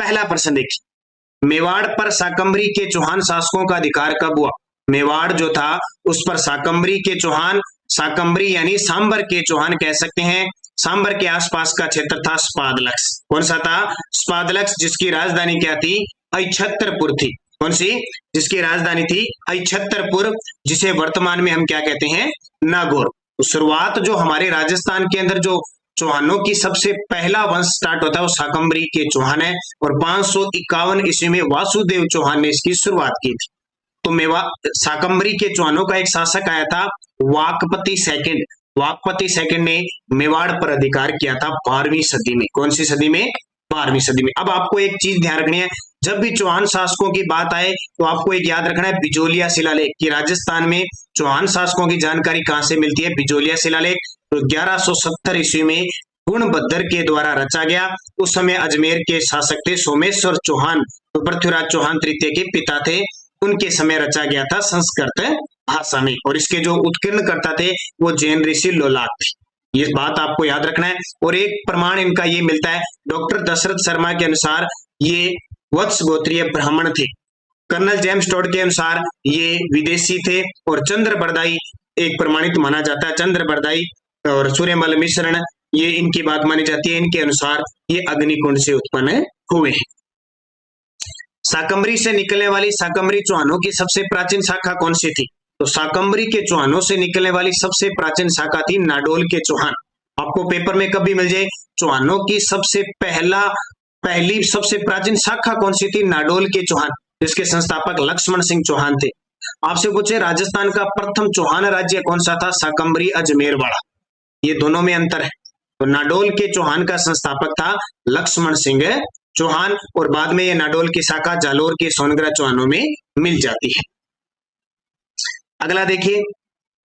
पहला प्रश्न देखिए, मेवाड़ पर शाकंभरी के चौहान शासकों का अधिकार कब हुआ? मेवाड़ जो था उस पर शाकंभरी के चौहान, शाकंभरी यानी सांबर के चौहान कह सकते हैं। सांबर के आसपास का क्षेत्र था स्पादलक्स। कौन सा था? स्पादलक्स, जिसकी राजधानी क्या थी? अइछत्रपुर थी। कौन सी? जिसकी राजधानी थी अइछत्रपुर, जिसे वर्तमान में हम क्या कहते हैं? नागौर। तो शुरुआत जो हमारे राजस्थान के अंदर जो चौहानों की सबसे पहला वंश स्टार्ट होता है वो शाकंभरी के चौहान है, और 551 ईस्वी में वासुदेव चौहान ने इसकी शुरुआत की थी। तो मेवा शाकंभरी के चौहानों का एक शासक आया था वाकपति सेकंड। वाकपति सेकंड ने मेवाड़ पर अधिकार किया था 12वीं सदी में। कौन सी सदी में? 12वीं सदी में। अब आपको एक चीज ध्यान रखनी है, जब भी चौहान शासकों की बात आए तो आपको एक याद रखना है बिजोलिया शिलालेख, कि राजस्थान में चौहान शासकों की जानकारी कहां से मिलती है? बिजोलिया शिलालेख। तो 1170 ईस्वी में गुणभद्र के द्वारा रचा गया। उस समय अजमेर के शासक थे सोमेश्वर चौहान, तो पृथ्वीराज चौहान तृतीय के पिता थे, उनके समय रचा गया था संस्कृत भाषा में, और इसके जो उत्कीर्ण करता थे वो जैन ऋषि लोलाट थे। ये बात आपको याद रखना है। और एक प्रमाण इनका ये मिलता है, डॉक्टर दशरथ शर्मा के अनुसार ये वत्स गोत्रीय ब्राह्मण थे। कर्नल जेम्स टोड के अनुसार ये विदेशी थे। और चंद्र बरदाई एक प्रमाणित माना जाता है। चंद्र बरदाई और सूर्यमल मिश्रण, ये इनकी बात मानी जाती है। इनके अनुसार ये अग्निकुंड से उत्पन्न हुए हैं। शाकंभरी से निकलने वाली शाकंभरी चौहानों की सबसे प्राचीन शाखा कौन सी थी? तो शाकंभरी के चौहानों से निकलने वाली सबसे प्राचीन शाखा थी नाडोल के चौहान। आपको पेपर में कभी मिल जाए चौहानों की सबसे सबसे प्राचीन शाखा कौन सी थी? नाडोल के चौहान, जिसके संस्थापक लक्ष्मण सिंह चौहान थे। आपसे पूछे राजस्थान का प्रथम चौहान राज्य कौन सा था? शाकंभरी अजमेरवाड़ा। ये दोनों में अंतर है। तो नाडोल के चौहान का संस्थापक था लक्ष्मण सिंह चौहान, और बाद में ये नाडोल की शाखा जालोर के सोनग्रा चौहानों में मिल जाती है। अगला देखिए,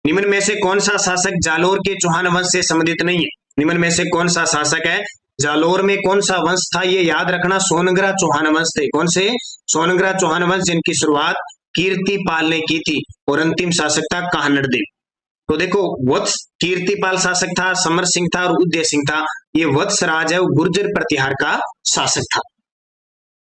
निम्न में से कौन सा शासक जालोर के चौहान वंश से संबंधित नहीं है? निम्न में से कौन सा शासक है? जालोर में कौन सा वंश था? ये याद रखना, सोनग्रा चौहान वंश थे। कौन से? सोनग्रा चौहान वंश, जिनकी शुरुआत कीर्तिपाल ने की थी, और अंतिम शासक था काहनड़ देव। तो देखो, वत्स कीर्तिपाल शासक था, समर सिंह था और उदय सिंह था। ये वत्स राज है, वो गुर्जर प्रतिहार का शासक था।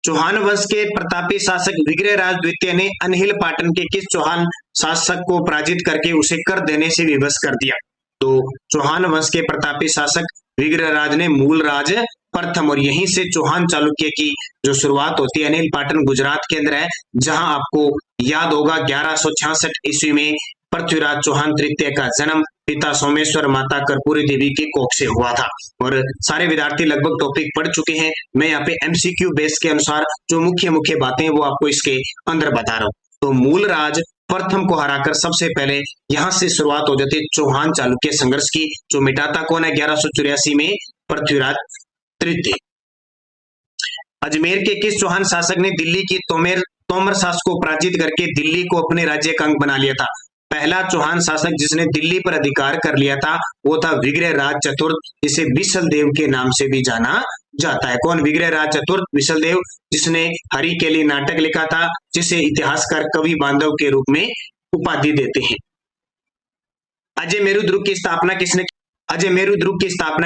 चौहान वंश के प्रतापी शासक विग्रहराज द्वितीय ने अनहिल पाटन के किस चौहान शासक को पराजित करके उसे कर देने से विवश कर दिया? तो चौहान वंश के प्रतापी शासक विग्रहराज ने मूलराज प्रथम, और यहीं से चौहान चालुक्य की जो शुरुआत होती है। अनिल पाटन गुजरात के अंदर है, जहां आपको याद होगा 1166 ईस्वी में पृथ्वीराज चौहान तृतीय का जन्म पिता सोमेश्वर माता कर्पूरी देवी के कोख से हुआ था। और सारे विद्यार्थी लगभग टॉपिक पढ़ चुके हैं। मैं यहाँ पे एमसीक्यू बेस के अनुसार जो मुख्य मुख्य बातें वो आपको इसके अंदर बता रहा हूँ। तो मूलराज प्रथम को हराकर सबसे पहले यहाँ से शुरुआत हो जाती है चौहान चालुक्य संघर्ष की, जो मिटाता कौन है? 1184 में पृथ्वीराज तृतीय। अजमेर के किस चौहान शासक ने दिल्ली की तोमर शासक को पराजित करके दिल्ली को अपने राज्य का अंग बना लिया था? पहला चौहान शासक जिसने दिल्ली पर अधिकार कर लिया था वो था विग्रहराज चतुर्थ, जिसे विसल देव के नाम से भी जाना जाता है। कौन? विग्रहराज चतुर्थ विसल देव, जिसने हरि के लिए नाटक लिखा था, जिसे इतिहासकार कवि बांधव के रूप में उपाधि देते हैं। अजय मेरु दुर्ग की स्थापना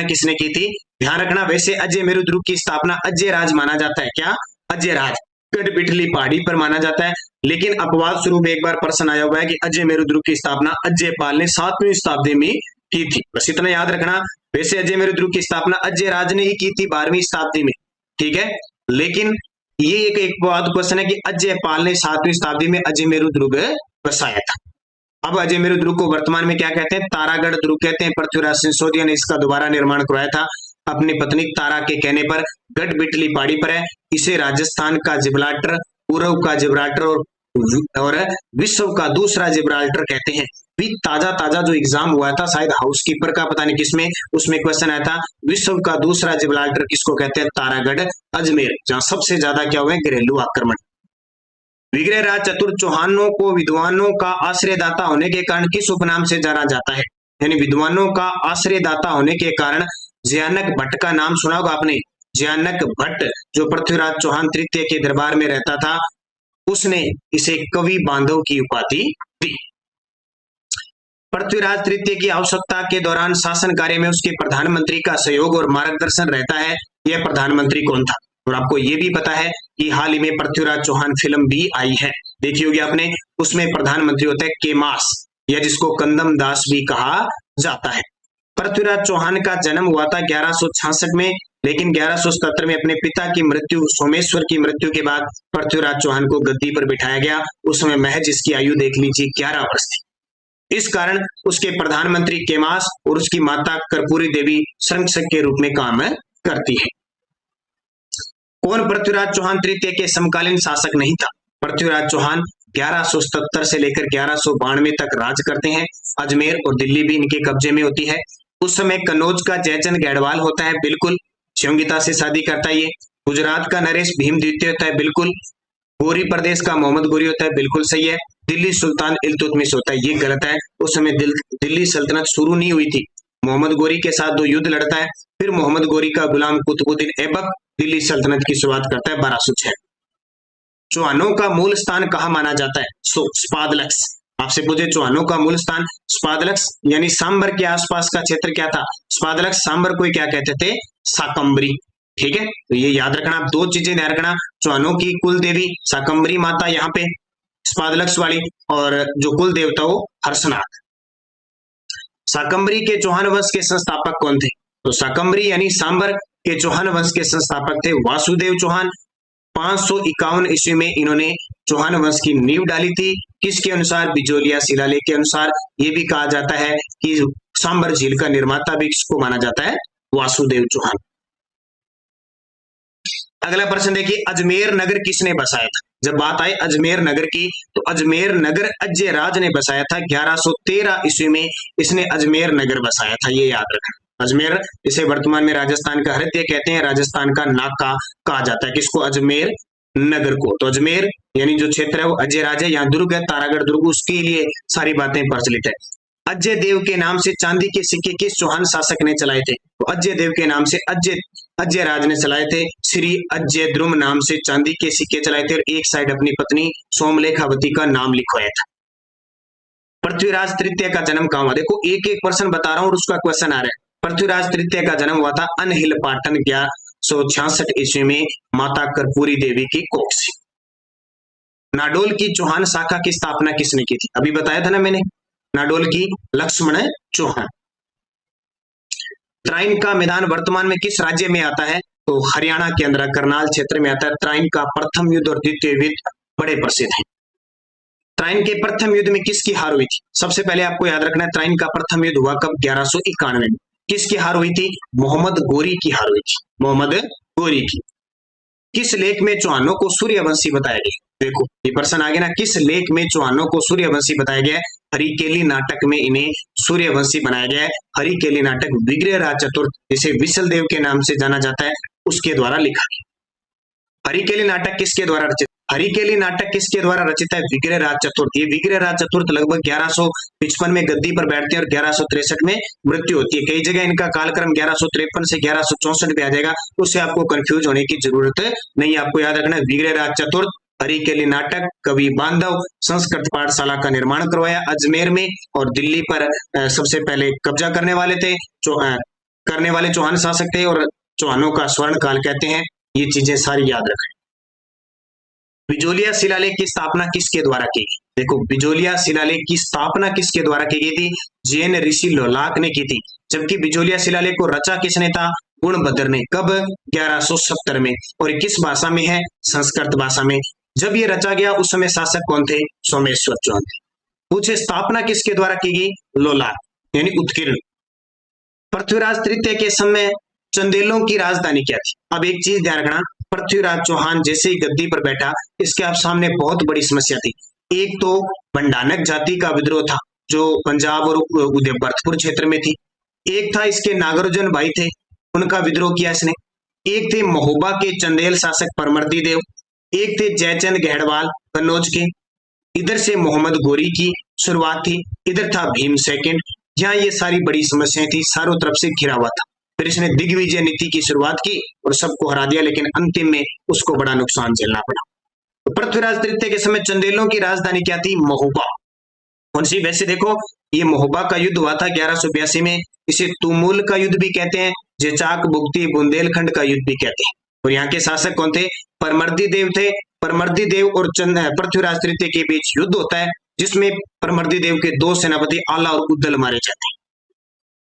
किसने की थी? ध्यान रखना, वैसे अजय मेरु दुर्ग की स्थापना अजय राज माना जाता है। क्या? अजय राज गढ़बिठली पहाड़ी पर माना जाता है, लेकिन अपवाद स्वरूप एक बार प्रश्न आया हुआ है कि अजय मेरु दुर्ग की स्थापना अजय पाल ने 7वीं शताब्दी में की थी। बस इतना याद रखना, वैसे अजय मेरु दुर्ग की स्थापना अजय राज ने ही की थी 12वीं शताब्दी में, ठीक है। लेकिन ये एक क्वेश्चन है कि अजय पाल ने 7वीं शताब्दी में अजय मेरु दुर्ग बसाया था। अब अजय मेरु दुर्ग को वर्तमान में क्या कहते हैं? तारागढ़ दुर्ग कहते हैं। पृथ्वीराज सिंसोदिया ने इसका दोबारा निर्माण करवाया था अपनी पत्नी तारा के कहने पर। गढ़बिठली पहाड़ी पर है। इसे राजस्थान का जिब्राल्टर, पूर्व का जिब्राल्टर और विश्व का दूसरा जिब्राल्टर कहते हैं। भी ताजा जो एग्जाम हुआ था शायद हाउसकीपर का, पता नहीं किसमें, उसमें क्वेश्चन आया था विश्व का दूसरा जिब्राल्टर किसको कहते हैं? तारागढ़ अजमेर, जहां सबसे ज्यादा क्या हुए? घरेलू आक्रमण। विग्रहराज चतुर्थ चौहानों को विद्वानों का आश्रयदाता होने के कारण किस उपनाम से जाना जाता है? यानी विद्वानों का आश्रयदाता होने के कारण जयानक भट्ट का नाम सुना होगा आपने। जयानक भट्ट जो पृथ्वीराज चौहान तृतीय के दरबार में रहता था, उसने इसे कवि बांधव की उपाधि दी। पृथ्वीराज तृतीय की आवश्यकता के दौरान शासन कार्य में उसके प्रधानमंत्री का सहयोग और मार्गदर्शन रहता है। यह प्रधानमंत्री कौन था? और आपको ये भी पता है कि हाल ही में पृथ्वीराज चौहान फिल्म भी आई है, देखी होगी आपने। उसमें प्रधानमंत्री होता है केमास, या जिसको कंदम दास भी कहा जाता है। पृथ्वीराज चौहान का जन्म हुआ था 1166 में, लेकिन 1177 में अपने पिता की मृत्यु, सोमेश्वर की मृत्यु के बाद पृथ्वीराज चौहान को गद्दी पर बिठाया गया। उस समय महज इसकी आयु देख लीजिए 11 वर्ष थी। इस कारण उसके प्रधानमंत्री केमास और उसकी माता कर्पूरी देवी संरक्षक के रूप में काम करती है। कौन पृथ्वीराज चौहान तृतीय के समकालीन शासक नहीं था? पृथ्वीराज चौहान 1177 से लेकर 1192 तक राज करते हैं। अजमेर और दिल्ली भी इनके कब्जे में होती है। उस समय कन्नौज का जयचंद गढ़वाल होता है, बिल्कुल। शिवंगिता से शादी करता है ये। गुजरात का नरेश भीम द्वितीय होता है, बिल्कुल। गोरी प्रदेश का मोहम्मद गोरी होता है, बिल्कुल सही है। दिल्ली सुल्तान इल्तुतमिश होता है, ये गलत है। उस समय दिल्ली सल्तनत शुरू नहीं हुई थी। मोहम्मद गोरी के साथ 2 युद्ध लड़ता है, फिर मोहम्मद गोरी का गुलाम कुतुबुद्दीन ऐबक दिल्ली सल्तनत की शुरुआत करता है 1206। चौहानों का मूल स्थान कहाँ माना जाता है? स्पादलक्स। आपसे पूछे चौहानों का मूल स्थान स्पादलक्स यानी सांबर के आसपास का क्षेत्र क्या था? स्पादलक्स। सांबर को क्या कहते थे? शाकंभरी। ठीक है, तो ये याद रखना। आप 2 चीजें ध्यान रखना, चौहानों की कुल देवी शाकंभरी माता यहाँ पे स्पादलक्स वाली, और जो कुल देवता वो हर्षनाथ। शाकंभरी के चौहान वंश के संस्थापक कौन थे? तो शाकंभरी यानी सांबर के चौहान वंश के संस्थापक थे वासुदेव चौहान। 551 ईस्वी में इन्होंने चौहान वंश की नींव डाली थी। किसके अनुसार? बिजोलिया शिलालेख के अनुसार। ये भी कहा जाता है कि सांबर झील का निर्माता भी किसको माना जाता है? वासुदेव चौहान। अगला प्रश्न देखिए, अजमेर नगर किसने बसाया था? जब बात आए अजमेर नगर की, तो अजमेर नगर अजयराज ने बसाया था। 1113 ईस्वी में इसने अजमेर नगर बसाया था, ये याद रखना। अजमेर, इसे वर्तमान में राजस्थान का हृदय कहते हैं, राजस्थान का नाका कहा जाता है। किसको? अजमेर नगर को। तो अजमेर यानी जो क्षेत्र है वो अजयराज है। यहाँ दुर्ग है, तारागढ़ दुर्ग, उसके लिए सारी बातें प्रचलित है। अजय देव के नाम से चांदी के सिक्के किस चौहान शासक ने चलाए थे? तो अजय देव के नाम से अजयराज ने चलाए थे। श्री अजय द्रुम नाम से चांदी के सिक्के चलाए थे और एक साइड अपनी पत्नी सोमलेखावती का नाम लिखवाया था। पृथ्वीराज तृतीय का जन्म कहाँ हुआ? देखो एक एक पर्सन बता रहा हूं और उसका क्वेश्चन आ रहा है। पृथ्वीराज तृतीय का जन्म हुआ था अनहिल पाटन 1166 ईस्वी में माता कर्पूरी देवी की कोख से। नाडोल की चौहान शाखा की स्थापना किसने की थी? अभी बताया था ना मैंने, नाडोल की लक्ष्मण चौहान। त्राइन का मैदान वर्तमान में किस राज्य में आता है? तो हरियाणा के अंदर करनाल क्षेत्र में आता है। त्राइन का प्रथम युद्ध और द्वितीय युद्ध बड़े प्रसिद्ध हैं। त्राइन के प्रथम युद्ध में किसकी हार हुई थी? सबसे पहले आपको याद रखना है, त्राइन का प्रथम युद्ध हुआ कब? 1191 में। किसकी हार हुई थी? मोहम्मद गोरी की हार हुई थी, मोहम्मद गोरी की। किस लेख में चौहानों को सूर्यवंशी बताया गया? देखो ये प्रश्न आ गया ना, किस लेख में चौहानों को सूर्यवंशी बताया गया है? हरिकेली नाटक में इन्हें सूर्यवंशी बनाया गया है। हरिकेली नाटक विग्रहराज चतुर्थ, जिसे विसल देव के नाम से जाना जाता है, उसके द्वारा लिखा गया। हरिकेली नाटक किसके द्वारा रचित? हरिकेली नाटक किसके द्वारा रचित है? विग्रहराज चतुर्थ। ये विग्रहराज चतुर्थ लगभग 1155 में गद्दी पर बैठते हैं और 1163 में मृत्यु होती है। कई जगह इनका कालक्रम 1153 से 1164 पे आ जाएगा, उससे आपको कंफ्यूज होने की जरूरत नहीं। आपको याद रखना है विग्रहराज चतुर्थ, हरिकेली नाटक, कवि बांधव, संस्कृत पाठशाला का निर्माण करवाया अजमेर में, और दिल्ली पर सबसे पहले कब्जा करने वाले चौहान शासक थे और चौहानों का स्वर्ण काल कहते हैं। ये चीजें सारी याद रखें। बिजोलिया शिलालेख की स्थापना किसके द्वारा की? देखो बिजोलिया शिलालेख की स्थापना किसके द्वारा की गई थी? जैन ऋषि लोलाक ने की थी। जबकि बिजोलिया शिलालेख को रचा किसने था? गुणभद्र ने। कब? 1170 में। और किस भाषा में है? संस्कृत भाषा में। जब ये रचा गया उस समय शासक कौन थे? सोमेश्वर चौहान थे। पूछे स्थापना किसके द्वारा की गई? लोलाक यानी उत्कीर्ण। पृथ्वीराज तृतीय के समय चंदेलों की राजधानी क्या थी? अब एक चीज ध्यान रखना, पृथ्वीराज चौहान जैसे ही गद्दी पर बैठा, इसके आप सामने बहुत बड़ी समस्या थी। एक तो भंडानक जाति का विद्रोह था जो पंजाब और भरतपुर क्षेत्र में थी। एक था इसके नागार्जुन भाई थे, उनका विद्रोह किया इसने। एक थे महोबा के चंदेल शासक परमर्दी देव। एक थे जयचंद गढ़वाल कन्नौज के। इधर से मोहम्मद गोरी की शुरुआत थी, इधर था भीम सेकंड। यहाँ ये सारी बड़ी समस्याएं थी, चारों तरफ से घिरा हुआ था। फिर इसने दिग्विजय नीति की शुरुआत की और सबको हरा दिया, लेकिन अंतिम में उसको बड़ा नुकसान झेलना पड़ा। तो पृथ्वीराज तृतीय के समय चंदेलों की राजधानी क्या थी? महोबा। कौन सी? वैसे देखो ये महोबा का युद्ध हुआ था 1182 में। इसे तुमुल का युद्ध भी कहते हैं, जेचाक बुगती बुंदेलखंड का युद्ध भी कहते हैं। और यहाँ के शासक कौन थे? परमर्दी देव थे। परमर्दी देव और पृथ्वीराज तृतीय के बीच युद्ध होता है, जिसमें परमर्दी देव के दो सेनापति आला और उद्दल मारे जाते हैं।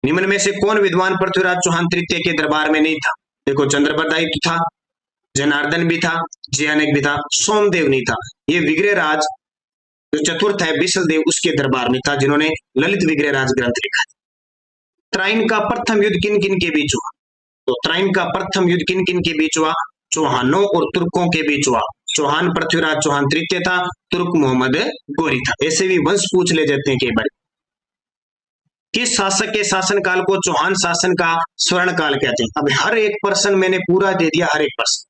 निम्न में से कौन विद्वान पृथ्वीराज चौहान तृतीय के दरबार में नहीं था? देखो, चंद्रप्रदायी था, जनार्दन भी था, जयानक भी था, सोमदेव नहीं था। ये विग्रहराज जो चतुर्थ है बिसल देव, उसके दरबार में था, जिन्होंने ललित विग्रहराज ग्रंथ लिखा। त्राइन का प्रथम युद्ध किन किन के बीच हुआ? तो त्राइन का प्रथम युद्ध किन किन के बीच हुआ? चौहानों और तुर्कों के बीच हुआ। चौहान पृथ्वीराज चौहान तृतीय था, तुर्क मोहम्मद गोरी था। ऐसे भी वंश पूछ ले जाते हैं कई बार। किस शासक के शासनकाल को चौहान शासन का स्वर्ण काल कहते हैं? अब हर एक पर्सन मैंने पूरा दे दिया, हर एक पर्सन।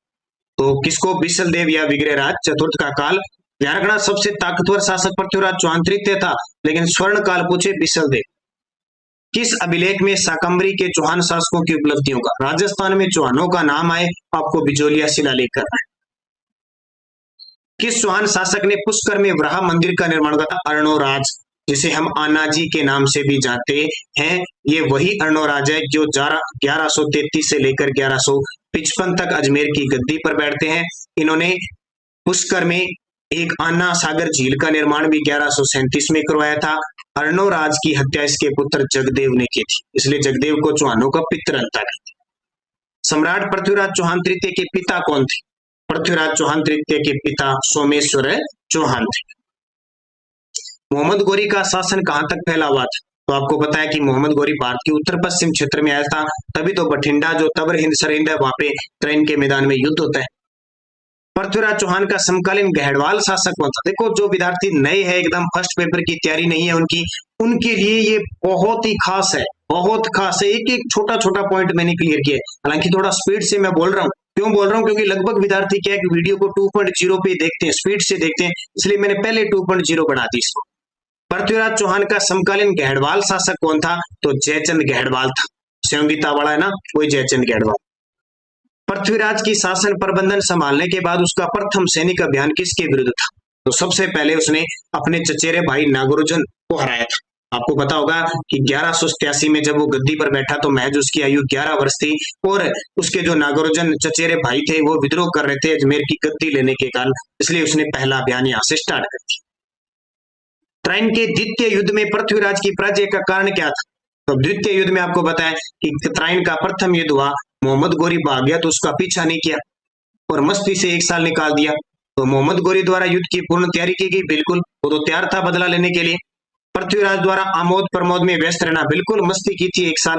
तो किसको? बिसल देव या विग्रहराज चतुर्थ का काल। ध्यान रखना, सबसे ताकतवर शासक पृथ्वीराज चौहान तृतीय था, लेकिन स्वर्ण काल पूछे बिसल देव। किस अभिलेख में शाकंभरी के चौहान शासकों की उपलब्धियों का? राजस्थान में चौहानों का नाम आए, आपको बिजोलिया शिलालेख करना है। किस चौहान शासक ने पुष्कर में वराह मंदिर का निर्माण किया था? अर्णोराज, जिसे हम आनाजी के नाम से भी जानते हैं। ये वही अर्णोराज है जो 1133 से लेकर 1155 तक अजमेर की गद्दी पर बैठते हैं। इन्होंने पुष्कर में एक आना सागर झील का निर्माण भी 1137 में करवाया था। अर्णोराज की हत्या इसके पुत्र जगदेव ने की थी, इसलिए जगदेव को चौहानों का पितरंता कहते हैं। सम्राट पृथ्वीराज चौहान तृतीय के पिता कौन थे? पृथ्वीराज चौहान तृतीय के पिता सोमेश्वर चौहान थे। मोहम्मद गोरी का शासन कहां तक फैला हुआ था? तो आपको पता है कि मोहम्मद गोरी भारत के उत्तर पश्चिम क्षेत्र में आया था, तभी तो बठिंडा जो तबर हिंद सरहिंद है, वहां पे त्रैन के मैदान में युद्ध होता है। पृथ्वीराज चौहान का समकालीन गहड़वाल शासक कौन था? देखो, जो विद्यार्थी नए हैं, एकदम फर्स्ट पेपर की तैयारी नहीं है उनके लिए ये बहुत ही खास है, बहुत खास है। एक एक छोटा छोटा पॉइंट मैंने क्लियर किया है। हालांकि थोड़ा स्पीड से मैं बोल रहा हूँ, क्यों बोल रहा हूँ? क्योंकि लगभग विद्यार्थी क्या है कि वीडियो को 2.0 पे देखते हैं, स्पीड से देखते हैं, इसलिए मैंने पहले 2.0 बढ़ा दी इसको। पृथ्वीराज चौहान का समकालीन गहड़वाल शासक कौन था? तो जयचंद गहड़वाल था। संगीता वाला है ना, कोई जयचंद गहड़वाल। पृथ्वीराज की शासन प्रबंधन संभालने के बाद उसका प्रथम सैनिक अभियान किसके विरुद्ध था? तो सबसे पहले उसने अपने चचेरे भाई नागोर्जन को हराया था। आपको पता होगा कि 1187 में जब वो गद्दी पर बैठा तो महज उसकी आयु 11 वर्ष थी, और उसके जो नागोर्जन चचेरे भाई थे वो विद्रोह कर रहे थे अजमेर की गद्दी लेने के कारण, इसलिए उसने पहला अभियान यहाँ से स्टार्ट कर दिया। त्राइन के द्वितीय युद्ध में पृथ्वीराज की पराजय का कारण क्या था? तो द्वितीय युद्ध में आपको पता है कि त्राइन का प्रथम युद्ध हुआ, मोहम्मद गोरी भाग गया तो उसका पीछा नहीं किया और मस्ती से 1 साल निकाल दिया। तो मोहम्मद गोरी द्वारा युद्ध की पूर्ण तैयारी की गई, बिल्कुल, वो तो तैयार था बदला लेने के लिए। पृथ्वीराज द्वारा आमोद प्रमोद में व्यस्त रहना, बिल्कुल मस्ती की थी 1 साल।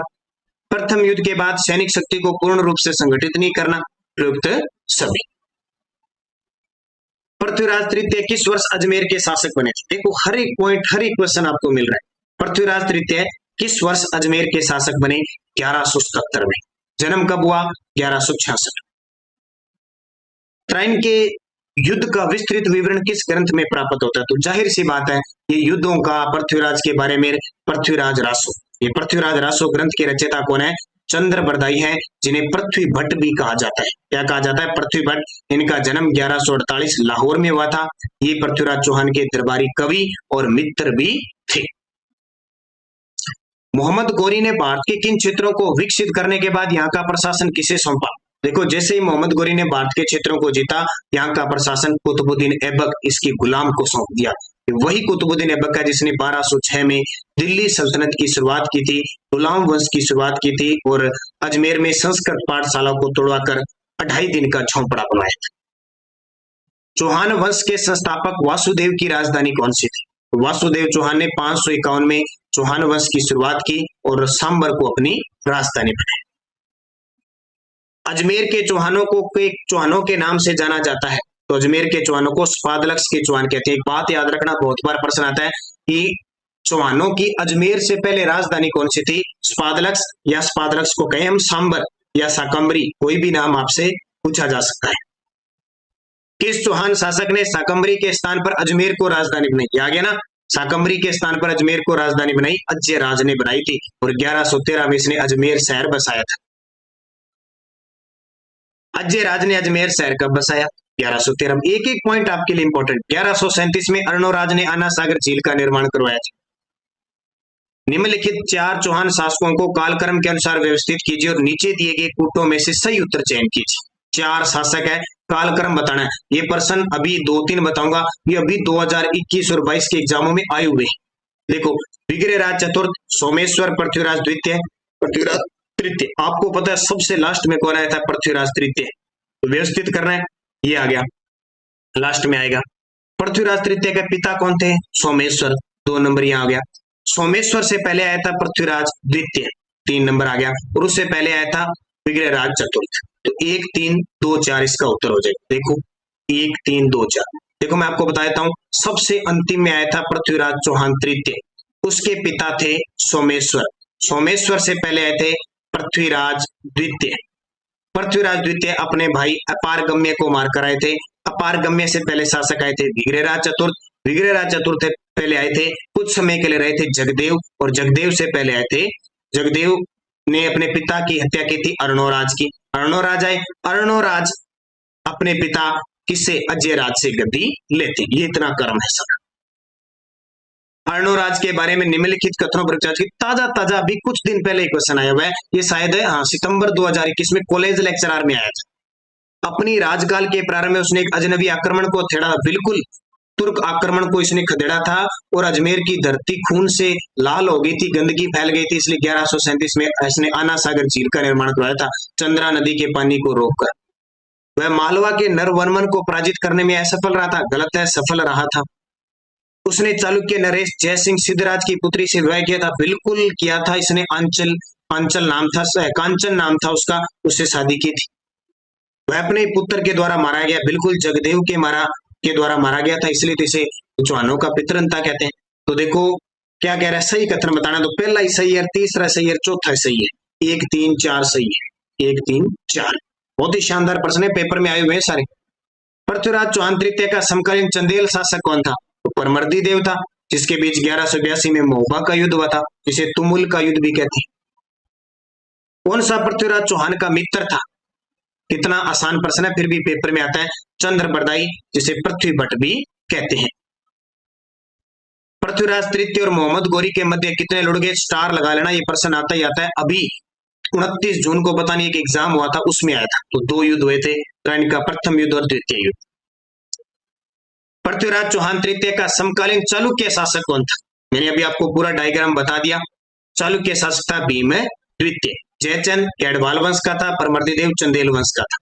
प्रथम युद्ध के बाद सैनिक शक्ति को पूर्ण रूप से संगठित नहीं करना, प्रयुक्त सभी। पृथ्वीराज तृतीय किस वर्ष अजमेर के शासक बने थे? देखो, हर एक पॉइंट, हर एक क्वेश्चन आपको मिल रहा है। पृथ्वीराज तृतीय किस वर्ष अजमेर के शासक बने? 1177 में। जन्म कब हुआ? 1166। त्राइन के युद्ध का विस्तृत विवरण किस ग्रंथ में प्राप्त होता है? तो जाहिर सी बात है, ये युद्धों का पृथ्वीराज के बारे में पृथ्वीराज रासो, ये पृथ्वीराज रासो ग्रंथ के रचयिता कौन है? चंद्रप्रदायी हैं, जिन्हें पृथ्वी भट्ट भी कहा जाता है। क्या कहा जाता है? पृथ्वी भट्ट। इनका जन्म 1148 लाहौर में हुआ था। ये पृथ्वीराज चौहान के दरबारी कवि और मित्र भी थे। मोहम्मद गोरी ने भारत के किन क्षेत्रों को विकसित करने के बाद यहाँ का प्रशासन किसे सौंपा? देखो, जैसे ही मोहम्मद गोरी ने भारत के क्षेत्रों को जीता, यहाँ का प्रशासन कुतुबुद्दीन ऐबक, इसके गुलाम को सौंप दिया। वही कुतुबुद्दीन ऐबक है जिसने 1206 में दिल्ली सल्तनत की शुरुआत की थी, गुलाम वंश की शुरुआत की थी, और अजमेर में संस्कृत पाठशाला को तोड़वाकर 2.5 दिन का झोंपड़ा बनाया था। चौहान वंश के संस्थापक वासुदेव की राजधानी कौन सी थी? वासुदेव चौहान ने 551 में चौहान वंश की शुरुआत की और सांबर को अपनी राजधानी बनाया। अजमेर के चौहानों के नाम से जाना जाता है, तो अजमेर के चौहानों को स्पादलक्स के चौहान कहते हैं। एक बात याद रखना, बहुत बार प्रश्न आता है कि चौहानों की अजमेर से पहले राजधानी कौन सी थी? स्पादलक्स, या स्पादलक्स को कहें हम सांबर या शाकंभरी, कोई भी नाम आपसे पूछा जा सकता है। किस चौहान शासक ने शाकंभरी के स्थान पर अजमेर को राजधानी बनाई? आ गया ना, शाकंभरी के स्थान पर अजमेर को राजधानी बनाई अज्यराज ने बनाई थी, और 1113 में इसने अजमेर शहर बसाया था। अज्यराज ने अजमेर शहर कब बसाया? 1113 में। एक एक पॉइंट आपके लिए इंपॉर्टेंट। 1137 में अर्णोराज ने आना सागर झील का निर्माण करवाया था। निम्नलिखित 4 चौहान शासकों को कालक्रम के अनुसार व्यवस्थित कीजिए और नीचे दिए गए कूटों में से सही उत्तर चयन कीजिए। 4 शासक है, कालक्रम बताना है। ये प्रश्न अभी 2-3 बताऊंगा, ये अभी 2021 और 22 के एग्जामों में आए हुए। देखो, विग्रहराज चतुर्थ, सोमेश्वर पृथ्वीराज द्वितीय, पृथ्वीराज तृतीय। आपको पता है सबसे लास्ट में कौन आया था? पृथ्वीराज तृतीय। तो व्यवस्थित करना है, ये आ गया, लास्ट में आएगा। पृथ्वीराज तृतीय के पिता कौन थे? सोमेश्वर, 2 नंबर यहाँ आ गया। सोमेश्वर से पहले आया था पृथ्वीराज द्वितीय, 3 नंबर आ गया। और उससे पहले आया था विग्रहराज चतुर्थ। तो 1 3 2 4 इसका उत्तर हो जाएगा। देखो 1 3 2 4। देखो मैं आपको बता देता हूं, सबसे अंतिम में आया था पृथ्वीराज चौहान तृतीय, उसके पिता थे सोमेश्वर। सोमेश्वर से पहले आए थे पृथ्वीराज द्वितीय। पृथ्वीराज द्वितीय अपने भाई अपारगम्य को मारकर आए थे। अपारगम्य से पहले शासक आए थे विग्रहराज चतुर्थ। विग्रहराज चतुर्थ पहले आए थे, कुछ समय के लिए रहे थे जगदेव, और जगदेव से पहले आए थे, जगदेव ने अपने पिता की हत्या की थी अर्णोराज की। अर्णोराज आए, अर्णोराज अपने पिता किससे? अजयराज से गद्दी लेते। ये इतना कर्म है सब। अर्णोराज के बारे में निम्नलिखित कथनों पर विचार ताजा ताजा अभी कुछ दिन पहले क्वेश्चन आया हुआ है, ये शायद सितंबर 2021 में कॉलेज लेक्चरर में आया था। अपनी राजकाल के प्रारंभ में उसने एक अजनबी आक्रमण को छेड़ा, बिल्कुल तुर्क आक्रमण को इसने खदेड़ा था, और अजमेर की धरती खून से लाल हो गई थी, गंदगी फैल गई थी, इसलिए 1137 में इसने आना सागर झील का निर्माण करवाया था, चंद्रा नदी के पानी को रोककर। वह मालवा के नरवर्मन को पराजित करने में असफल रहा था, गलत है, सफल रहा था। उसने चालुक्य नरेश जयसिंह सिद्धराज की पुत्री से विवाह किया था, बिल्कुल किया था इसने। अंचल नाम था, कांचन नाम था उसका, उससे शादी की थी। वह अपने पुत्र के द्वारा मारा गया, बिल्कुल जगदेव के द्वारा मारा गया था, इसलिए तो इसे चौहानों का पितरंता कहते हैं। तो देखो क्या कह रहा है, सही कथन बताना। तो पहला ही सही है, तीसरा सही है, चौथा सही है। 1 3 4 सही है, 1 3 4। बहुत ही शानदार प्रश्न है, पेपर में आए हुए हैं सारे। पृथ्वीराज चौहान तृतीय का समकालीन चंदेल शासक कौन था? तो परमर्दी देव था, जिसके बीच 1182 में महोबा का युद्ध हुआ था, जिसे तुमुल का युद्ध भी कहते हैं। कौन सा पृथ्वीराज चौहान का मित्र था? कितना आसान प्रश्न है, फिर भी पेपर में आता है। चंद्रबरदाई, जिसे पृथ्वी भट्ट भी कहते हैं। पृथ्वीराज तृतीय और मोहम्मद गौरी के मध्य कितने लड़के? स्टार लगा लेना, ये प्रश्न आता ही आता है। अभी 29 जून को पता नहीं एक एग्जाम हुआ था, उसमें आया था। तो 2 युद्ध हुए थे, इनका प्रथम युद्ध और द्वितीय युद्ध। पृथ्वीराज चौहान तृतीय का समकालीन चालुक्य शासक कौन था? मैंने अभी आपको पूरा डायग्राम बता दिया। चालुक्य शासक था भीम द्वितीय। जयचंद कैडवाल वंश का था, परमर्दीदेव चंदेल वंश का था।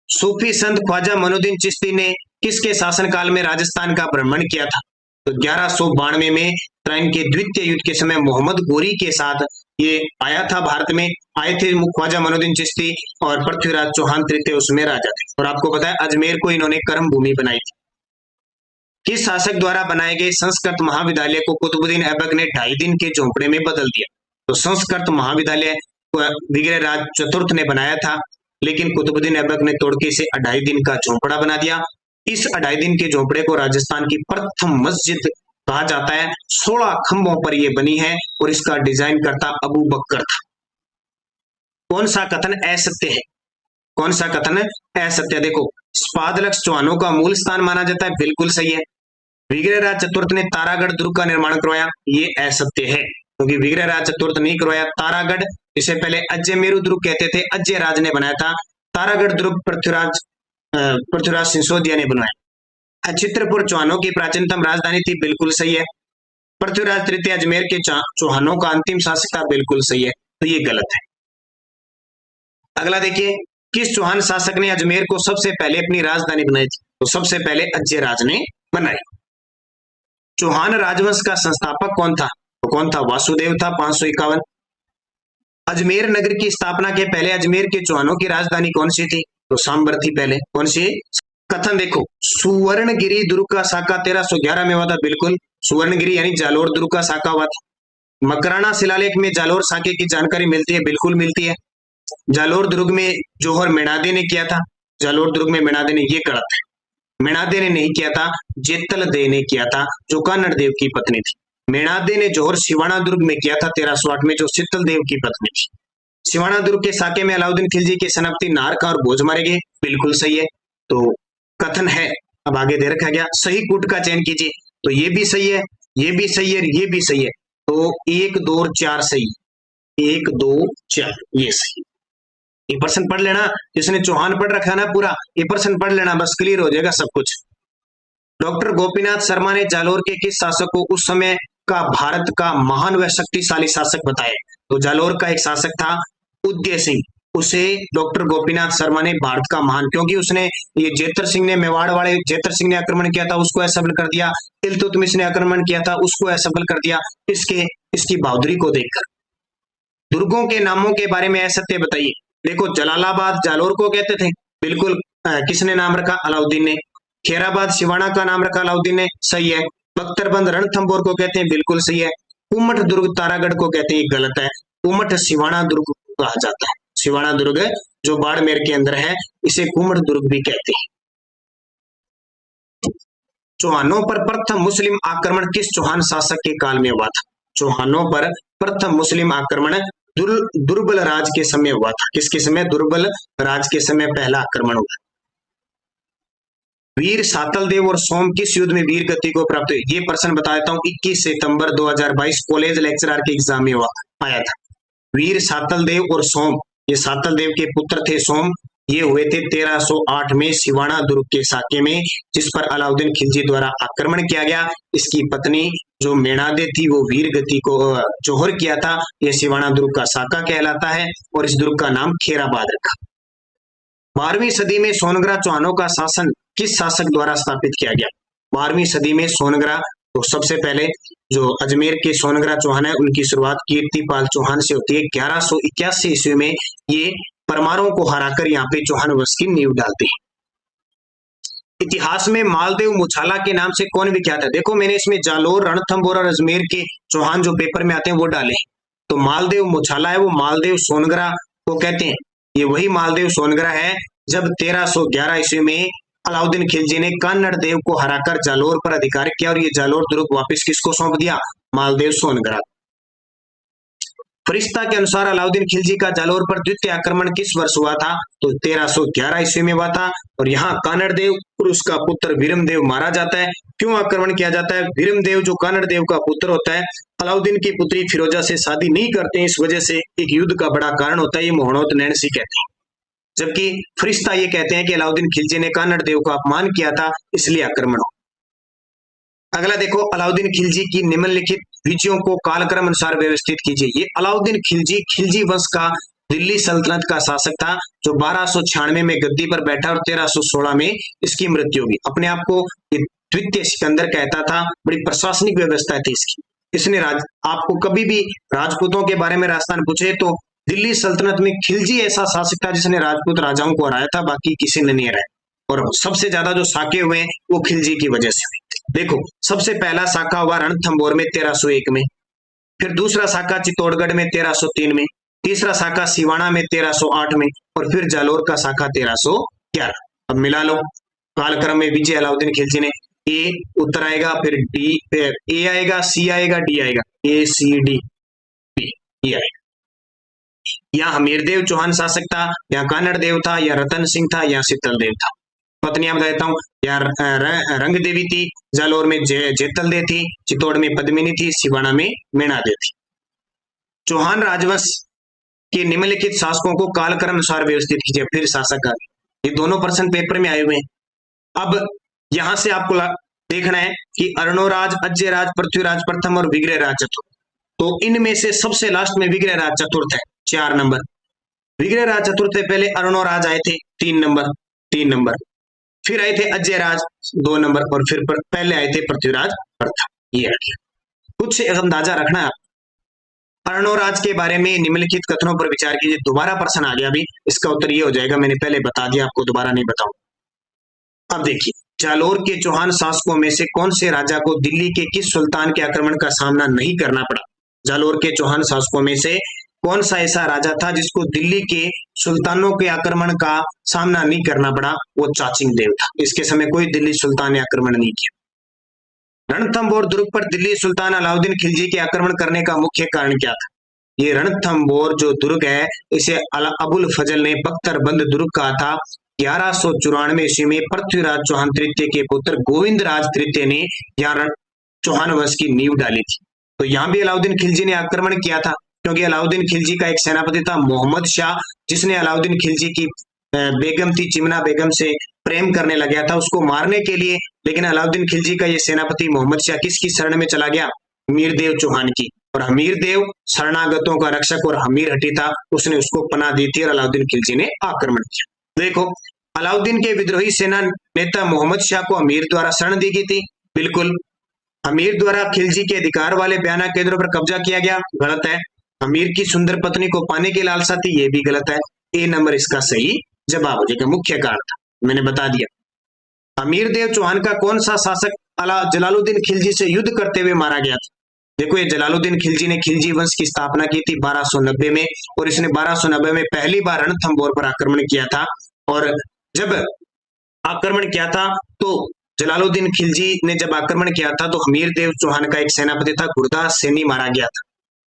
सूफी संत ख्वाजा मनुद्दीन चिश्ती ने किसके शासनकाल में राजस्थान का भ्रमण किया था? तो 1192 में त्राइन के द्वितीय युद्ध के समय मोहम्मद गौरी के साथ ये आया था, भारत में आए थे ख्वाजा मनुद्दीन चिश्ती, और पृथ्वीराज चौहान तृतीय उसमें राजा थे। और आपको पता है अजमेर को इन्होंने कर्म भूमि बनाई थी। किस शासक द्वारा बनाए गए संस्कृत महाविद्यालय को कुतुबुद्दीन ऐबक ने 2.5 दिन के झोंपड़े में बदल दिया? तो संस्कृत महाविद्यालय विग्रहराज चतुर्थ ने बनाया था, लेकिन कुतुबुद्दीन ऐबक ने तोड़ के इसे 2.5 दिन का झोंपड़ा बना दिया। इस 2.5 दिन के झोंपड़े को राजस्थान की प्रथम मस्जिद कहा जाता है। 16 खंभों पर यह बनी है, और इसका डिजाइन करता अबू बकर था। कौन सा कथन असत्य है? कौन सा कथन असत्य? देखो, स्पादलक्ष चौहानों का मूल स्थान माना जाता है, बिल्कुल सही है। विग्रहराज चतुर्थ ने तारागढ़ दुर्ग का निर्माण करवाया, ये असत्य है, क्योंकि विग्रहराज चतुर्थ नहीं करवाया। तारागढ़, इसे पहले अजयमेरु दुर्ग कहते थे, अजयराज ने बनाया था। तारागढ़ दुर्ग पृथ्वीराज सिसोदिया ने बनवाया। चित्रपुर चौहानों की प्राचीनतम राजधानी थी, बिल्कुल सही है। पृथ्वीराज तृतीय अजमेर के चौहानों का अंतिम शासक था, बिल्कुल सही है, तो ये गलत है। अगला देखिए, किस चौहान शासक ने अजमेर को सबसे पहले अपनी राजधानी बनाई थी? तो सबसे पहले अजयराज ने बनाई। चौहान राजवंश का संस्थापक कौन था? तो कौन था? वासुदेव था, 551। अजमेर नगर की स्थापना के पहले अजमेर के चौहानों की राजधानी कौन सी थी? तो सांबर थी पहले। कौन सी? कथन देखो, सुवर्णगिरी दुर्ग का साका 1311 में हुआ था, बिल्कुल। सुवर्णगिरी यानी जालोर दुर्ग का साका हुआ था। मकराना शिलालेख में जालोर साके की जानकारी मिलती है, बिल्कुल मिलती है। जालोर दुर्ग में जौहर मेणादे ने किया था, जालोर दुर्ग में मेणादे ने, ये गलत है। मेणादे ने नहीं किया था, जेतल दे ने किया था, जो कानड़ देव की पत्नी थी। मेणादे ने जौहर सिवाना दुर्ग में किया था 1308 में, जो शीतल देव की पत्नी थी। सिवाना दुर्ग के साके में अलाउद्दीन खिलजी के सेनापति नारका और भोज मारे गए, बिल्कुल सही है। तो कथन है, अब आगे दे रखा गया, सही कूट का चयन कीजिए। तो ये भी सही है, ये भी सही है, ये भी सही है। तो 1 2 4 सही, 1 2 4 ये सही, ये प्रश्न पढ़ लेना, जिसने चौहान पढ़ रखा ना पूरा, ये प्रश्न पढ़ लेना, बस क्लियर हो जाएगा सब कुछ। डॉक्टर गोपीनाथ शर्मा ने जालोर के किस शासक को उस समय का भारत का महान व शक्तिशाली शासक बताया? तो जालोर का एक शासक था उदय सिंह, उसे डॉक्टर गोपीनाथ शर्मा ने भारत का महान, क्योंकि उसने ये जेतर सिंह ने, मेवाड़ वाले जेतर सिंह ने आक्रमण किया था, उसको असफल कर दिया। इल्तुतमिश ने आक्रमण किया था, उसको असफल कर दिया। इसकी बहादुरी को देखकर। दुर्गों के नामों के बारे में असत्य बताइए। देखो, जलालाबाद जालोर को कहते थे, बिल्कुल। किसने नाम रखा? अलाउद्दीन ने। खेराबाद सिवाना का नाम रखा अलाउद्दीन ने, सही है। बख्तरबंद रणथंभौर को कहते हैं, बिल्कुल सही है। कुमठ दुर्ग तारागढ़ को कहते हैं, गलत है। कुमठ सिवाना दुर्ग कहा जाता है। सिवाना दुर्ग जो बाड़मेर के अंदर है, इसे कुमठ दुर्ग भी कहते हैं। चौहानों पर प्रथम मुस्लिम आक्रमण किस चौहान शासक के काल में हुआ था? चौहानों पर प्रथम मुस्लिम आक्रमण दुर्बल राज के समय हुआ था। किसके समय? दुर्बल राज के समय पहला आक्रमण हुआ। वीर सातलदेव और सोम किस युद्ध में वीर गति को प्राप्त हुई? ये प्रश्न बता देता हूं, 21 सितंबर 2022 कॉलेज लेक्चरर के एग्जाम में आया था। वीर सातलदेव और सोम, ये सातलदेव के पुत्र थे सोम, ये हुए थे 1308 में सिवाना दुर्ग के साके में, जिस पर अलाउद्दीन खिलजी द्वारा आक्रमण किया गया। इसकी पत्नी जो मेणादे थी, वो वीर गति को जोहर किया था। यह सिवाना दुर्ग का साका कहलाता है और इस दुर्ग का नाम खेराबाद रखा। 12वीं सदी में सोनगरा चौहानों का शासन किस शासक द्वारा स्थापित किया गया? 12वीं सदी में सोनगरा, तो सबसे पहले जो अजमेर के सोनगरा चौहान है, उनकी शुरुआत कीर्तिपाल चौहान से होती है। 1181 ईस्वी में ये परमारों को हराकर यहाँ पे चौहान वंश की नींव डालते हैं। इतिहास में मालदेव मुछाला के नाम से कौन विख्यात है? देखो, मैंने इसमें जालोर, रणथंभौर और अजमेर के चौहान जो पेपर में आते हैं वो डाले। तो मालदेव मुछाला है, वो मालदेव सोनगरा को कहते हैं। ये वही मालदेव सोनगरा है जब 1311 ईस्वी में अलाउद्दीन खिलजी ने कान्नड़ देव को हराकर जालोर पर अधिकार किया और ये जालोर दुर्ग वापस किसको सौंप दिया? मालदेव सोनगरा। फरिश्ता के अनुसार अलाउद्दीन खिलजी का जालोर पर द्वितीय आक्रमण किस वर्ष हुआ था? तो 1311 ईस्वी में हुआ था। और यहाँ कान्नड़ देव और उसका पुत्र वीरमदेव मारा जाता है। क्यों आक्रमण किया जाता है? वीरमदेव जो कान्नड़ देव का पुत्र होता है, अलाउद्दीन की पुत्री फिरोजा से शादी नहीं करते हैं, इस वजह से एक युद्ध का बड़ा कारण होता है। ये मोहनोत नैणसी कहते हैं। जबकि फरिश्ता ये कहते हैं कि अलाउद्दीन खिलजी ने कान्नड़ देव का अपमान किया था, इसलिए आक्रमण हो। अगला देखो, अलाउद्दीन खिलजी की निम्नलिखित विजयों को कालक्रम अनुसार व्यवस्थित कीजिए। ये अलाउद्दीन खिलजी खिलजी वंश का दिल्ली सल्तनत का शासक था, जो 1296 में गद्दी पर बैठा और 1316 में इसकी मृत्यु हुई। अपने आप को ये द्वितीय सिकंदर कहता था। बड़ी प्रशासनिक व्यवस्था थी इसकी। इसने आपको कभी भी राजपूतों के बारे में राजस्थान पूछे तो दिल्ली सल्तनत में खिलजी ऐसा शासक था जिसने राजपूत राजाओं को हराया था, बाकी किसी ने नहीं हराया। और सबसे ज्यादा जो साके हुए हैं वो खिलजी की वजह से हुए। देखो, सबसे पहला साका हुआ रणथंभौर में 1301 में, फिर दूसरा साका चित्तौड़गढ़ में 1303 में, तीसरा साका सिवाना में 1308 में, और फिर जालोर का साका 1311। अब मिला लो कालक्रम में विजय अलाउद्दीन खिलजी ने। ए उत्तर आएगा, फिर डी, ए आएगा, सी आएगा, डी आएगा, ए सी डी ये आएगा। या हमीरदेव चौहान शासक था, या कान्नड़ देव था, या रतन सिंह था, या शीतल देव था। पत्नियां बता देता हूं, या रंग देवी थी, जालोर में जेतल देव थी, चित्तौड़ में पद्मिनी थी, सिवाना में मेणादे थी। चौहान राजवंश के निम्नलिखित शासकों को कालक्रम अनुसार व्यवस्थित कीजिए। फिर शासक आ गए। ये दोनों प्रश्न पेपर में आए हुए हैं। अब यहां से आपको देखना है कि अर्णोराज, अजयराज, पृथ्वीराज प्रथम और विग्रहराज चतुर्थ। तो इनमें से सबसे लास्ट में विग्रहराज चतुर्थ है, 4 नंबर। विग्रहराज चतुर्थ से पहले अर्णोराज आए थे 3 नंबर, फिर आए थे अजयराज 2 नंबर, और फिर पहले आए थे पृथ्वीराज प्रथम। ये आ गया। कुछ अंदाजा रखना है। अर्णोराज के बारे में निम्नलिखित कथनों पर विचार कीजिए। दोबारा प्रश्न आ गया अभी, इसका उत्तर ये हो जाएगा, मैंने पहले बता दिया, आपको दोबारा नहीं बताऊं। अब देखिए, जालोर के चौहान शासकों में से कौन से राजा को दिल्ली के किस सुल्तान के आक्रमण का सामना नहीं करना पड़ा? जालोर के चौहान शासकों में से कौन सा ऐसा राजा था जिसको दिल्ली के सुल्तानों के आक्रमण का सामना नहीं करना पड़ा? वो चाचिंग देव था। इसके समय कोई दिल्ली सुल्तान ने आक्रमण नहीं किया। रणथंभौर दुर्ग पर दिल्ली सुल्तान अलाउद्दीन खिलजी के आक्रमण करने का मुख्य कारण क्या था? ये रणथंभौर जो दुर्ग है, इसे अबुल फजल ने बख्तरबंद दुर्ग कहा था। 1194 ईस्वी में पृथ्वीराज चौहान तृतीय के पुत्र गोविंद राज तृतीय ने यहाँ चौहान वंश की नींव डाली थी। तो यहाँ भी अलाउद्दीन खिलजी ने आक्रमण किया था। क्योंकि अलाउद्दीन खिलजी का एक सेनापति था मोहम्मद शाह, जिसने अलाउद्दीन खिलजी की बेगम थी चिमना बेगम से प्रेम करने लग गया था उसको मारने के लिए। लेकिन अलाउद्दीन खिलजी का ये सेनापति मोहम्मद शाह किसकी शरण में चला गया? मीरदेव चौहान की। और हमीरदेव शरणागतों का रक्षक और हमीर हटी था, उसने उसको पनाह दी थी और अलाउद्दीन खिलजी ने आक्रमण किया। देखो, अलाउद्दीन के विद्रोही सेना नेता मोहम्मद शाह को अमीर द्वारा शरण दी गई थी। बिल्कुल, अमीर द्वारा खिलजी के अधिकार वाले बयाना केंद्रों पर कब्जा किया गया, गलत है। अमीर की सुंदर पत्नी को पाने की लालसा थी, ये भी गलत है। ए नंबर इसका सही जवाब हो जाएगा। मुख्य कारण था, मैंने बता दिया। अमीरदेव चौहान का कौन सा शासक जलालुद्दीन खिलजी से युद्ध करते हुए मारा गया था? देखो, ये जलालुद्दीन खिलजी ने खिलजी वंश की स्थापना की थी 1290 में, और इसने 1290 में पहली बार रणथंभौर पर आक्रमण किया था। और जब आक्रमण किया था तो जलालुद्दीन खिलजी ने जब आक्रमण किया था तो हमीरदेव चौहान का एक सेनापति था गुरदास सैनी मारा गया था।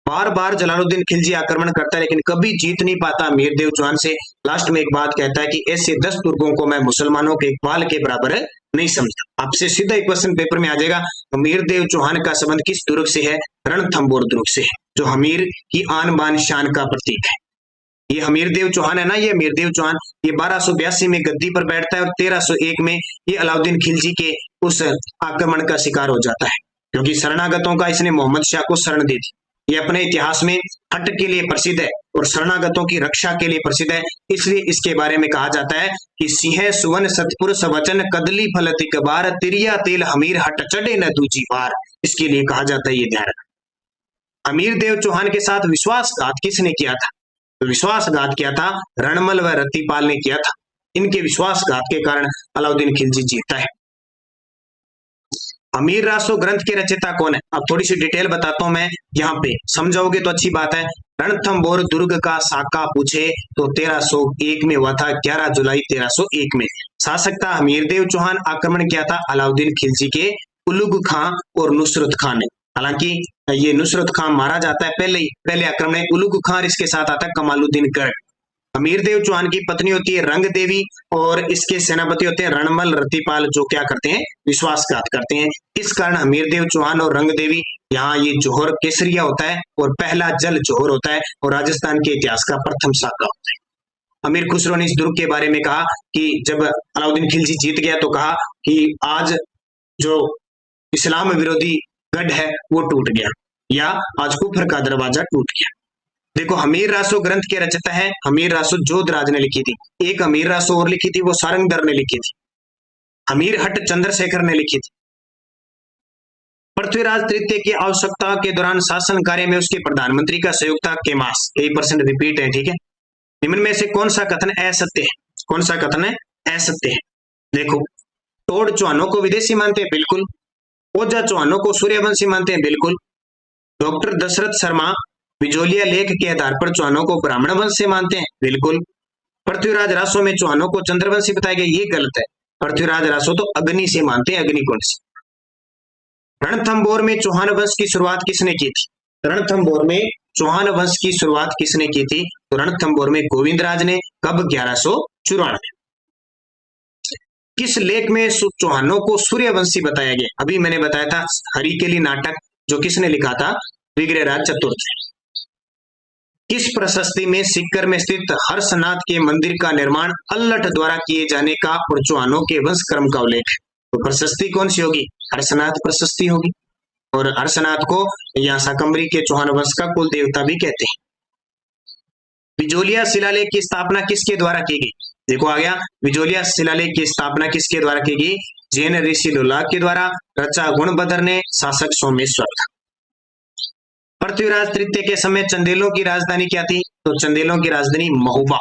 बार बार जलालुद्दीन खिलजी आक्रमण करता है लेकिन कभी जीत नहीं पाता अमीरदेव चौहान से। लास्ट में एक बात कहता है कि ऐसे 10 दुर्गों को मैं मुसलमानों के इकबाल के बराबर नहीं समझता। आपसे सीधा एक क्वेश्चन पेपर में आ जाएगा, अमीरदेव चौहान का संबंध किस दुर्ग से है? रणथंभौर दुर्ग से है, जो हमीर की आन बान शान का प्रतीक है। ये हमीरदेव चौहान है ना, ये अमीरदेव चौहान, ये 1282 में गद्दी पर बैठता है और 1301 में ये अलाउद्दीन खिलजी के उस आक्रमण का शिकार हो जाता है, क्योंकि शरणागतों का इसने मोहम्मद शाह को शरण दी थी। ये अपने इतिहास में हट के लिए प्रसिद्ध है और शरणागतों की रक्षा के लिए प्रसिद्ध है, इसलिए इसके बारे में कहा जाता है कि सिंह सुवन सतपुर सवचन कदली फल तिकबार तिरिया तेल हमीर हट चढ़े न दूजी बार। इसके लिए कहा जाता है, ये ध्यान रखना। अमीरदेव चौहान के साथ विश्वासघात किसने किया था? तो विश्वासघात किया था रणमल व रतिपाल ने किया था। इनके विश्वासघात के कारण अलाउद्दीन खिलजी जीतता है। अमीर रासो ग्रंथ के रचयिता कौन है? अब थोड़ी सी डिटेल बताता हूं मैं, यहाँ पे समझाओगे तो अच्छी बात है। रणथंभौर दुर्ग का साका पूछे तो 1301 में हुआ था, 11 जुलाई 1301 में। शासक था हमीरदेव चौहान, आक्रमण किया था अलाउद्दीन खिलजी के उलुग खां और नुसरत खां ने। हालांकि ये नुसरत खां मारा जाता है पहले आक्रमण में, उलुग खां इसके साथ आता है कमालुद्दीन गर्ग। अमीरदेव चौहान की पत्नी होती है रंग देवी और इसके सेनापति होते हैं रणमल रतिपाल, जो क्या करते हैं? विश्वासघात करते हैं। इस कारण अमीरदेव चौहान और रंग देवी, यहाँ ये जोहर केसरिया होता है और पहला जल जोहर होता है और राजस्थान के इतिहास का प्रथम साका होता है। अमीर खुसरो ने इस दुर्ग के बारे में कहा कि जब अलाउद्दीन खिलजी जीत गया तो कहा कि आज जो इस्लाम विरोधी गढ़ है वो टूट गया, या आज कुफर का दरवाजा टूट गया। देखो, हमीर रासो ग्रंथ के रचयिता है हमीर रासो जोधराज ने लिखी थी। एक हमीर रासो और लिखी थी, वो सारंगधर ने लिखी थी। हमीर हट चंद्रशेखर ने लिखी थी। पृथ्वीराज तृतीय की आवश्यकता के दौरान शासन कार्य में उसके प्रधानमंत्री का सहयोग था केमास। कई परसेंट रिपीट है, ठीक है। निम्न में से कौन सा कथन असत्य है? कौन सा कथन है असत्य है? देखो, टोड चौहानों को विदेशी मानते हैं, बिल्कुल। ओझा चौहानों को सूर्यवंशी मानते हैं, बिल्कुल। डॉक्टर दशरथ शर्मा बिजोलिया लेख के आधार पर चौहानों को ब्राह्मण वंश से मानते हैं, बिल्कुल। पृथ्वीराज रासो में चौहानों को चंद्रवंशी बताया गया, ये गलत है। पृथ्वीराज रासो तो अग्नि से मानते हैं, अग्निकुंड से। रणथंभौर में चौहान वंश की शुरुआत किसने की थी? रणथंभौर में चौहान वंश की शुरुआत किसने की थी? तो रणथंभौर में गोविंदराज ने। कब? 1194। किस लेख में चौहानों को सूर्यवंशी बताया गया? अभी मैंने बताया था हरिकेली नाटक, जो किसने लिखा था? विग्रहराज चतुर्थ। किस प्रशस्ति में सीकर में स्थित हर्षनाथ के मंदिर का निर्माण अल्लठ द्वारा किए जाने का और चौहानों के वंश क्रम का उल्लेख है? तो प्रशस्ति कौन सी होगी? हर्षनाथ प्रशस्ति होगी। और हर्षनाथ को यहाँ शाकंभरी के चौहान वंश का कुल देवता भी कहते हैं। बिजोलिया शिलालेख की स्थापना किसके द्वारा की गई? देखो आ गया, बिजोलिया शिलालेख की स्थापना किसके द्वारा की गई? जैन ऋषि लोलाग के द्वारा। रचा गुणभद्र ने, शासक सोमेश्वर था। पृथ्वीराज तृतीय के समय चंदेलों की राजधानी क्या थी? तो चंदेलों की राजधानी महोबा।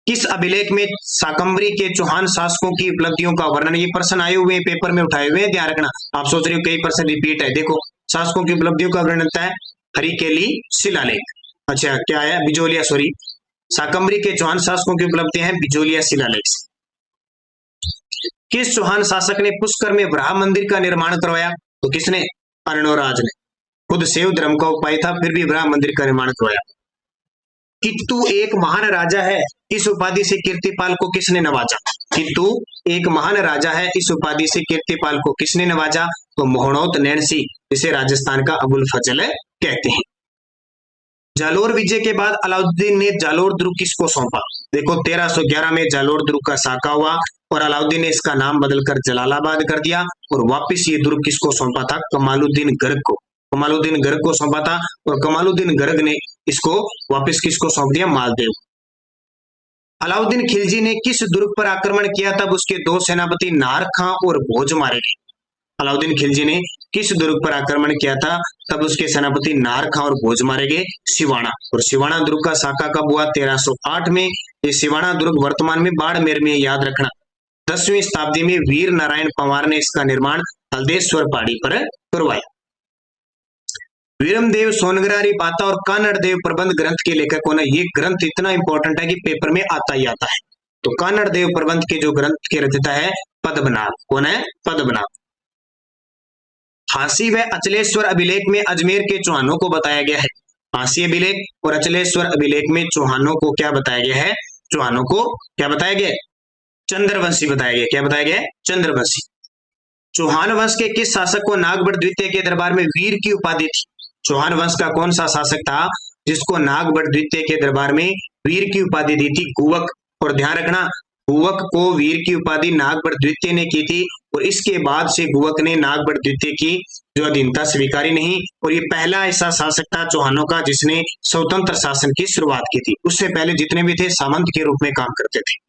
किस अभिलेख में शाकंभरी के चौहान शासकों की उपलब्धियों का वर्णन? ये प्रश्न आए हुए पेपर में उठाए हुए, ध्यान रखना। आप सोच रहे हो कई परसेंट रिपीट है। देखो, शासकों की उपलब्धियों का वर्णन है हरिकेली शिलालेख। अच्छा, क्या है? बिजोलिया, सॉरी, शाकंभरी के चौहान शासकों की उपलब्धि है बिजोलिया शिलालेख। किस चौहान शासक ने पुष्कर में वराह मंदिर का निर्माण करवाया? तो किसने? अर्णोराज ने। खुद शैव धर्म का उपाय था, फिर भी वराह मंदिर का निर्माण करवाया। कित्तू एक महान राजा है, इस उपाधि से कीर्तिपाल को किसने नवाजा? कित्तू एक महान राजा है, इस उपाधि से कीर्तिपाल को किसने नवाजा? तो मोहनोत नैणसी, जिसे राजस्थान का अबुल फजल कहते हैं। जालोर विजय के बाद अलाउद्दीन ने जालोर दुर्ग किसको सौंपा? देखो 1311 में जालोर दुर्ग का साका हुआ और अलाउद्दीन ने इसका नाम बदलकर जलालाबाद कर दिया और वापस ये दुर्ग किसको सौंपा था? कमालुद्दीन गर्ग को। कमालुद्दीन गर्ग को सौंपा था और कमालुद्दीन गर्ग ने इसको वापस किसको सौंप दिया? मालदेव। अलाउद्दीन खिलजी ने किस दुर्ग पर आक्रमण किया तब उसके दो सेनापति नाहर खां और भोज मारे गए? अलाउद्दीन खिलजी ने किस दुर्ग पर आक्रमण किया था तब उसके सेनापति नाहर खां और भोज मारे गए? सिवाना। और सिवाना दुर्ग का साका कब हुआ? 1308 में। ये सिवाना दुर्ग वर्तमान में बाड़मेर में, याद रखना। 10वीं शताब्दी में वीर नारायण पंवार ने इसका निर्माण हल्देश्वर पहाड़ी पर करवाया। वीरमदेव सोनग्रारी पाता और कानड़ देव प्रबंध ग्रंथ के लेखक कौन है? ये ग्रंथ इतना इंपॉर्टेंट है कि पेपर में आता ही आता है। तो कानड़ देव प्रबंध के जो ग्रंथ के रचयिता है पद्मनाभ। कौन है? पद्मनाभ। हांसी व अचलेश्वर अभिलेख में अजमेर के चौहानों को बताया गया है। हांसी अभिलेख और अचलेश्वर अभिलेख में चौहानों को क्या बताया गया है? चौहानों को क्या बताया गया? चंद्रवंशी बताया गया। क्या बताया गया? चंद्रवंशी। चौहान वंश के किस शासक को नागभट्ट द्वितीय के दरबार में वीर की उपाधि थी? चौहान वंश का कौन सा शासक था जिसको नागभट्ट द्वितीय के दरबार में वीर की उपाधि दी थी? गुवक। और ध्यान रखना, गुवक को वीर की उपाधि नागभट्ट द्वितीय ने की थी और इसके बाद से गुवक ने नागभट्ट द्वितीय की जो अधीनता स्वीकारी नहीं। और ये पहला ऐसा शासक था चौहानों का जिसने स्वतंत्र शासन की शुरुआत की थी। उससे पहले जितने भी थे सामंत के रूप में काम करते थे।